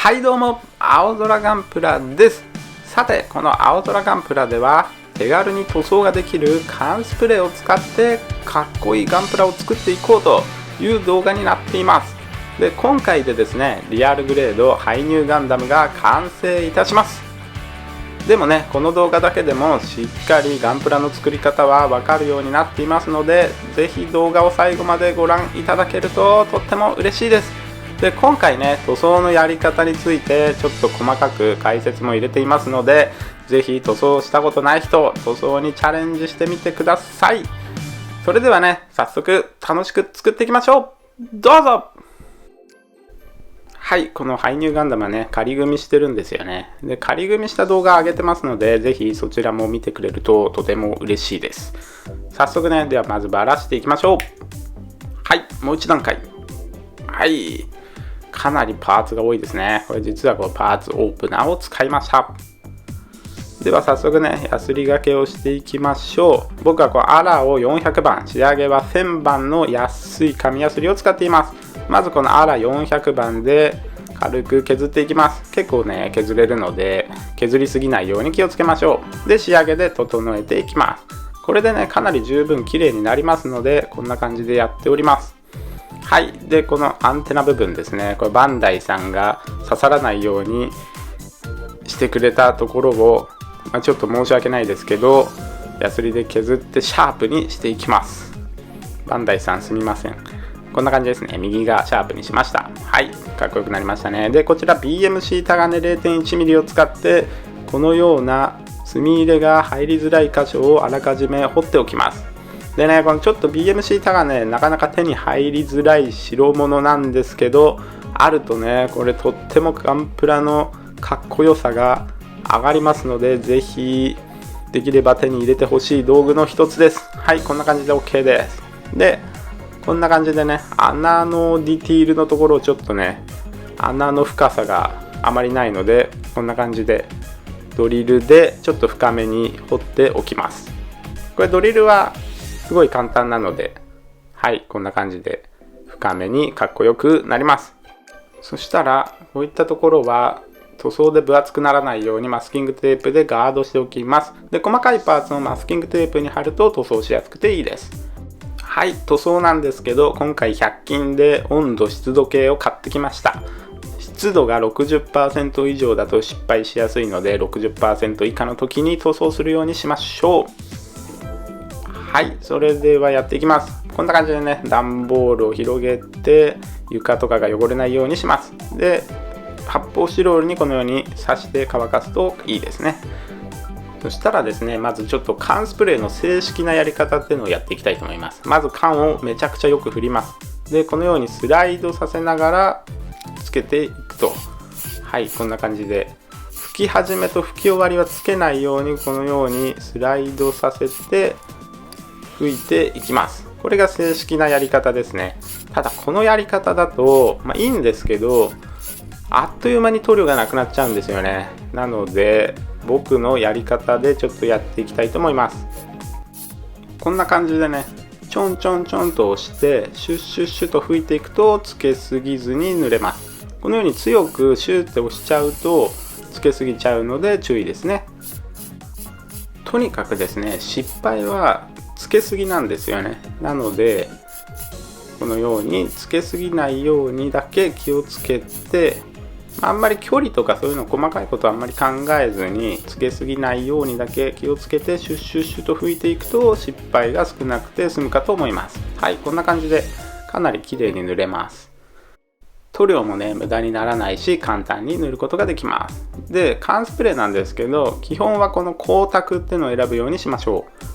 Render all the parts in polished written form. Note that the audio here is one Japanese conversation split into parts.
はいどうも、青空ガンプラです。さて、この青空ガンプラでは手軽に塗装ができる缶スプレーを使ってかっこいいガンプラを作っていこうという動画になっています。で、今回でですね、リアルグレードハイニューガンダムが完成いたします。でもね、この動画だけでもしっかりガンプラの作り方はわかるようになっていますので、ぜひ動画を最後までご覧いただけるととっても嬉しいです。で、今回ね、塗装のやり方についてちょっと細かく解説も入れていますので、ぜひ塗装したことない人、塗装にチャレンジしてみてください。それではね、早速楽しく作っていきましょう。どうぞ。はい、このハイニューガンダムはね、仮組みしてるんですよね。で、仮組みした動画上げてますので、ぜひそちらも見てくれるととても嬉しいです。早速ね、ではまずバラしていきましょう。はい、もう一段階。はい。かなりパーツが多いですね。これ実はこのパーツオープナーを使いました。では早速ね、ヤスリ掛けをしていきましょう。僕はこのアラを400番、仕上げは1000番の安い紙ヤスリを使っています。まずこのアラ400番で軽く削っていきます。結構ね、削れるので、削りすぎないように気をつけましょう。で、仕上げで整えていきます。これでね、かなり十分綺麗になりますので、こんな感じでやっております。はい。で、このアンテナ部分ですね。これバンダイさんが刺さらないようにしてくれたところを、ちょっと申し訳ないですけど、ヤスリで削ってシャープにしていきます。バンダイさんすみません。こんな感じですね。右がシャープにしました。はい。かっこよくなりましたね。で、こちら BMC タガネ 0.1mm を使って、このような墨入れが入りづらい箇所をあらかじめ彫っておきます。でね、このちょっと BMC タガネ、なかなか手に入りづらい代物なんですけど、あるとね、これとってもガンプラのかっこよさが上がりますので、ぜひできれば手に入れてほしい道具の一つです。はい、こんな感じで OK です。で、こんな感じでね、穴のディティールのところをちょっとね、穴の深さがあまりないので、こんな感じでドリルでちょっと深めに掘っておきます。これドリルはすごい簡単なので、はい、こんな感じで深めにかっこよくなります。そしたら、こういったところは塗装で分厚くならないようにマスキングテープでガードしておきます。で、細かいパーツをマスキングテープに貼ると塗装しやすくていいです。はい、塗装なんですけど、今回100均で温度湿度計を買ってきました。湿度が 60% 以上だと失敗しやすいので、60% 以下の時に塗装するようにしましょう。はい、それではやっていきます。こんな感じでね、段ボールを広げて床とかが汚れないようにします。で、発泡スチロールにこのように刺して乾かすといいですね。そしたらですね、まずちょっと缶スプレーの正式なやり方っていうのをやっていきたいと思います。まず缶をめちゃくちゃよく振ります。で、このようにスライドさせながらつけていくと、はい、こんな感じで吹き始めと吹き終わりはつけないように、このようにスライドさせて吹いていきます。これが正式なやり方ですね。ただこのやり方だと、いいんですけど、あっという間に塗料がなくなっちゃうんですよね。なので僕のやり方でちょっとやっていきたいと思います。こんな感じでね、ちょんちょんちょんと押してシュッシュッシュと吹いていくとつけすぎずに塗れます。このように強くシューって押しちゃうとつけすぎちゃうので注意ですね。とにかくですね、失敗はつけすぎなんですよね。なのでこのようにつけすぎないようにだけ気をつけて、あんまり距離とかそういうの細かいことはあんまり考えずに、つけすぎないようにだけ気をつけてシュッシュッシュと拭いていくと失敗が少なくて済むかと思います。はい、こんな感じでかなり綺麗に塗れます。塗料もね、無駄にならないし簡単に塗ることができます。で、缶スプレーなんですけど、基本はこの光沢っていうのを選ぶようにしましょう。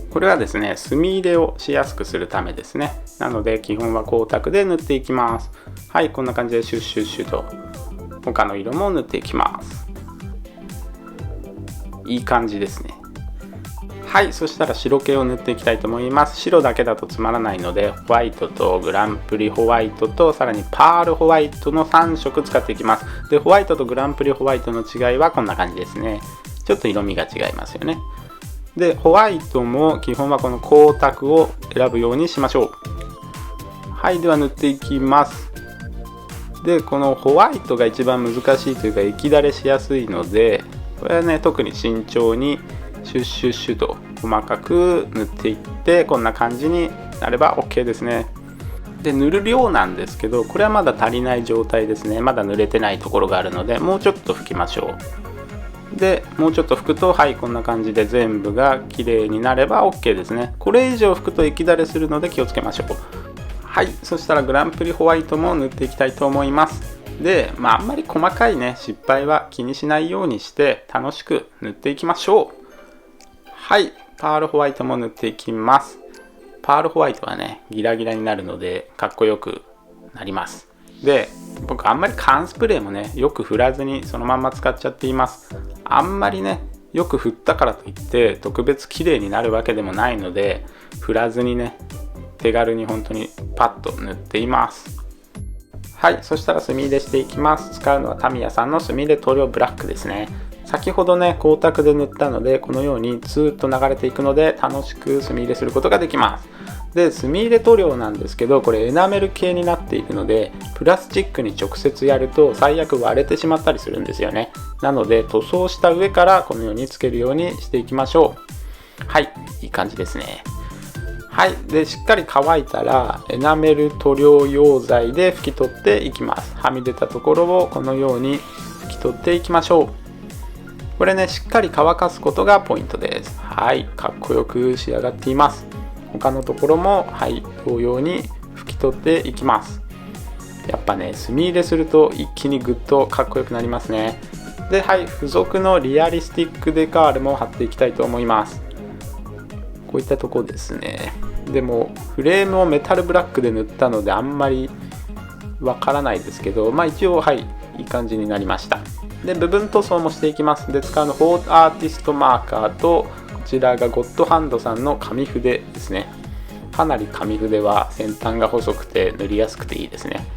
これはですね、墨入れをしやすくするためですね。なので基本は光沢で塗っていきます。はい、こんな感じでシュッシュッシュと他の色も塗っていきます。いい感じですね。はい、そしたら白系を塗っていきたいと思います。白だけだとつまらないので、ホワイトとグランプリホワイトとさらにパールホワイトの3色使っていきます。で、ホワイトとグランプリホワイトの違いはこんな感じですね。ちょっと色味が違いますよね。で、ホワイトも基本はこの光沢を選ぶようにしましょう。はい、では塗っていきます。でこのホワイトが一番難しいというか液だれしやすいので、これはね特に慎重にシュッシュッシュと細かく塗っていって、こんな感じになれば OK ですね。で塗る量なんですけど、これはまだ足りない状態ですね。まだ塗れてないところがあるので、もうちょっと拭きましょう。でもうちょっと拭くと、はい、こんな感じで全部が綺麗になれば OK ですね。これ以上拭くと液だれするので気をつけましょう。はい、そしたらグランプリホワイトも塗っていきたいと思います。で、あんまり細かいね失敗は気にしないようにして楽しく塗っていきましょう。はい、パールホワイトも塗っていきます。パールホワイトはねギラギラになるのでかっこよくなります。で、僕あんまり缶スプレーもねよく振らずにそのまんま使っちゃっています。あんまりねよく振ったからといって特別綺麗になるわけでもないので、振らずにね手軽に本当にパッと塗っています。はい、そしたら墨入れしていきます。使うのはタミヤさんの墨入れ塗料ブラックですね。先ほどね光沢で塗ったので、このようにツーッと流れていくので楽しく墨入れすることができます。で墨入れ塗料なんですけど、これエナメル系になっているので、プラスチックに直接やると最悪割れてしまったりするんですよね。なので塗装した上からこのようにつけるようにしていきましょう。はい、いい感じですね。はい、でしっかり乾いたらエナメル塗料溶剤で拭き取っていきます。はみ出たところをこのように拭き取っていきましょう。これねしっかり乾かすことがポイントです。はい、かっこよく仕上がっています。他のところもはい同様に拭き取っていきます。やっぱね墨入れすると一気にグッとかっこよくなりますね。ではい、付属のリアリスティックデカールも貼っていきたいと思います。こういったとこですね。でもフレームをメタルブラックで塗ったのであんまりわからないですけど、一応はいいい感じになりました。で部分塗装もしていきます。で使うのフォーアーティストマーカーと、こちらがゴッドハンドさんの紙筆ですね。かなり紙筆は先端が細くて塗りやすくていいですね。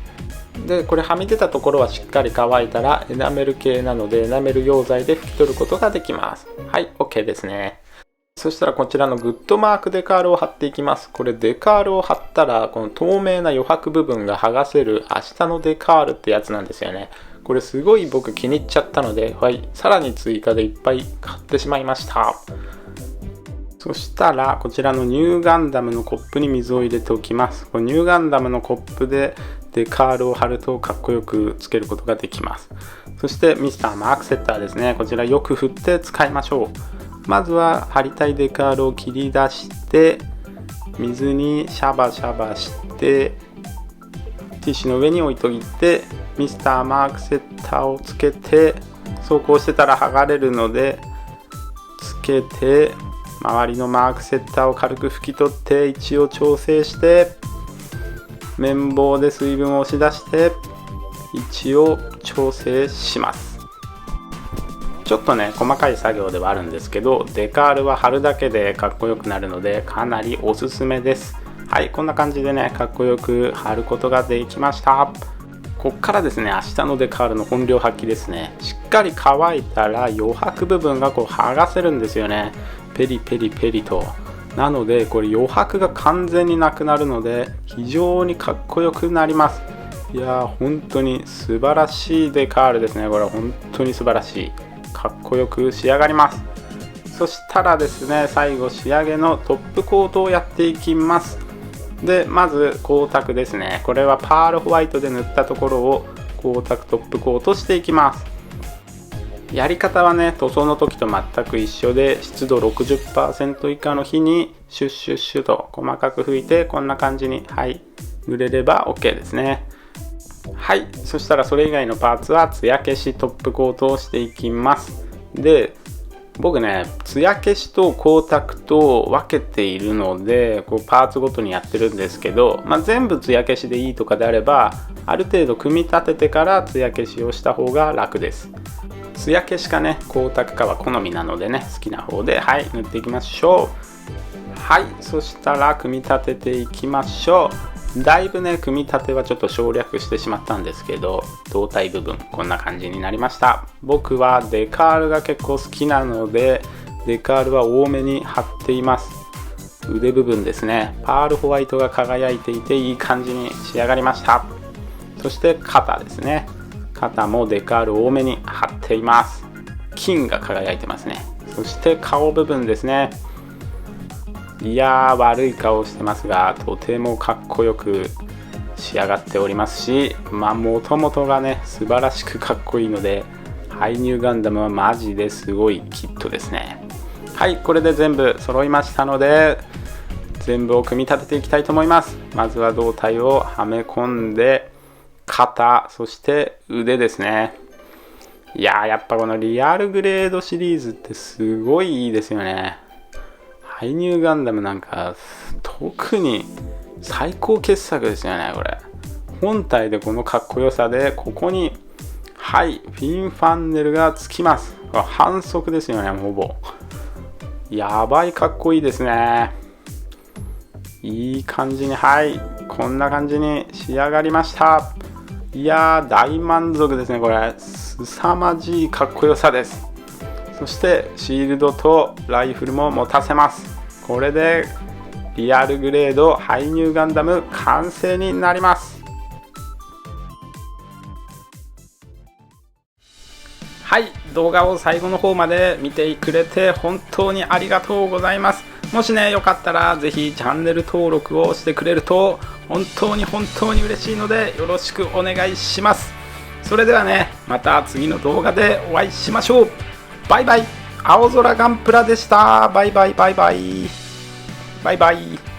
でこれはみ出たところはしっかり乾いたらエナメル系なのでエナメル溶剤で拭き取ることができます。はい OK ですね。そしたらこちらのグッドマークデカールを貼っていきます。これデカールを貼ったらこの透明な余白部分が剥がせる明日のデカールってやつなんですよね。これすごい僕気に入っちゃったので、はい、さらに追加でいっぱい買ってしまいました。そしたらこちらのニューガンダムのコップに水を入れておきます。このニューガンダムのコップでデカールを貼るとかっこよくつけることができます。そしてミスターマークセッターですね。こちらよく振って使いましょう。まずは貼りたいデカールを切り出して水にシャバシャバしてティッシュの上に置いといて、ミスターマークセッターをつけて、そうこうしてたら剥がれるのでつけて、周りのマークセッターを軽く拭き取って位置を調整して綿棒で水分を押し出して位置を調整します。ちょっとね細かい作業ではあるんですけど、デカールは貼るだけでかっこよくなるのでかなりおすすめです。はい、こんな感じでねかっこよく貼ることができました。こっからですね明日のデカールの本領発揮ですね。しっかり乾いたら余白部分がこう剥がせるんですよね。ペリペリペリと。なのでこれ余白が完全になくなるので非常にかっこよくなります。いやー本当に素晴らしいデカールですね。これは本当に素晴らしい、かっこよく仕上がります。そしたらですね最後仕上げのトップコートをやっていきます。でまず光沢ですね。これはパールホワイトで塗ったところを光沢トップコートしていきます。やり方はね塗装の時と全く一緒で、湿度 60% 以下の日にシュッシュッシュと細かく拭いてこんな感じにはい塗れれば OK ですね。はい、そしたらそれ以外のパーツは艶消しトップコートをしていきます。で僕ね艶消しと光沢と分けているのでこうパーツごとにやってるんですけど、全部艶消しでいいとかであればある程度組み立ててから艶消しをした方が楽です。艶消しかね光沢かは好みなのでね好きな方ではい塗っていきましょう。はい、そしたら組み立てていきましょう。だいぶね組み立てはちょっと省略してしまったんですけど、胴体部分こんな感じになりました。僕はデカールが結構好きなのでデカールは多めに貼っています。腕部分ですね、パールホワイトが輝いていていい感じに仕上がりました。そして肩ですね。肩もデカール多めに貼っています。金が輝いてますね。そして顔部分ですね。いやー、悪い顔してますが、とてもかっこよく仕上がっておりますし、もともとがね素晴らしくかっこいいので、ハイニューガンダムはマジですごいキットですね。はい、これで全部揃いましたので、全部を組み立てていきたいと思います。まずは胴体をはめ込んで、肩、そして腕ですね。いやー、やっぱこのリアルグレードシリーズってすごいいいですよね。ハイニューガンダムなんか特に最高傑作ですよね。これ本体でこのかっこよさで、ここにフィンファンネルがつきます。反則ですよね、ほぼ。やばいかっこいいですね。いい感じに、こんな感じに仕上がりました。いやー、大満足ですね。これ凄まじいかっこよさです。そしてシールドとライフルも持たせます。これでリアルグレードハイニューガンダム完成になります。はい、動画を最後の方まで見てくれて本当にありがとうございます。もしね、よかったらぜひチャンネル登録をしてくれると本当に嬉しいので、よろしくお願いします。それではね、また次の動画でお会いしましょう。バイバイ。青空ガンプラでした。バイバイバイバイバイバイ。